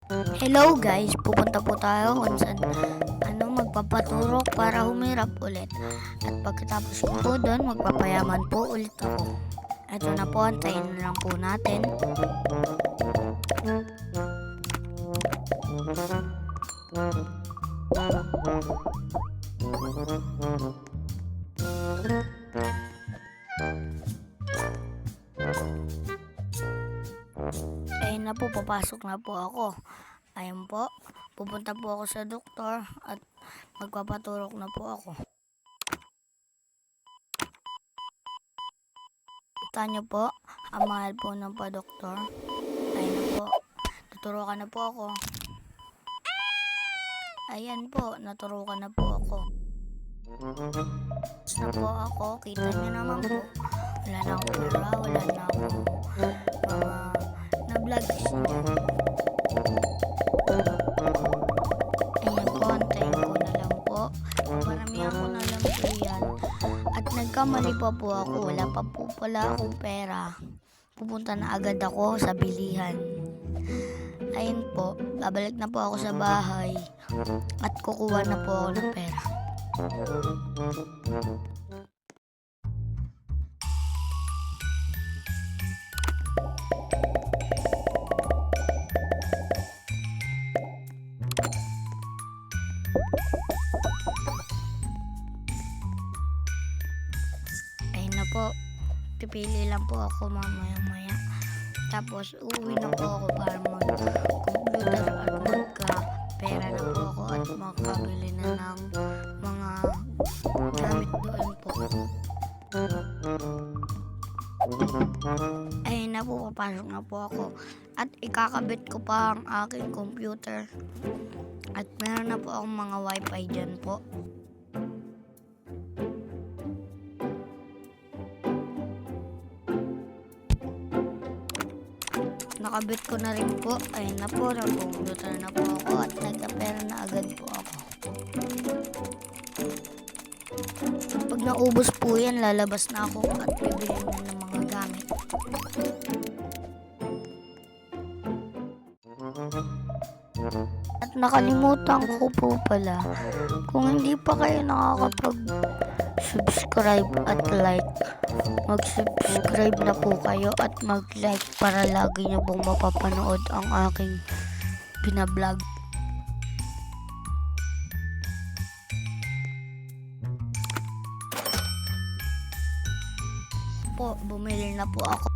Hello guys, pupunta po tayo kung saan magpapaturok para humirap ulit. At pagkatapos ko po doon, magpapayaman po ulit ako. Ito na po, antayin na lang po natin. Ayun na po, papasok na po ako. Ayun po, pupunta po ako sa doktor at magpapaturok na po ako. Kita niyo po, ang mahal po ng pa-doktor. Ayun na po, tuturukan na po ako. Ayan po, naturukan na po ako. Tapos na po ako, kita niyo naman po. Wala na akong pera, wala na akong na-vlogs niya. Ayan po, antayin ko na lang po. Maramihan ko na lang po yan. At nagkamali pa po ako, wala pa po pala akong pera. Pupunta na agad ako sa bilihan. Ayun po, babalik na po ako sa bahay at kukuha na po ako ng pera. Ayun na po, pipili lang po ako mamaya-maya. Tapos uuwi na po ako para mag-computer at magka-pera na po ako at makabili na ng mga gamit doon po. Ayun na po, papasok na po ako at ikakabit ko pa ang aking computer. At meron na po akong mga wifi dyan po. Nakabit ko na rin po. Ayun na po, nag-computer na po ako at nagka-pera na agad po ako. Pag naubos po yan, lalabas na ako at bibili na ng mga gamit. At nakalimutan ko po pala, kung hindi pa kayo nakakapag-subscribe at like, mag-subscribe na po kayo at mag-like para lagi nyo pong mapapanood ang aking binablog. Po, bumili na po ako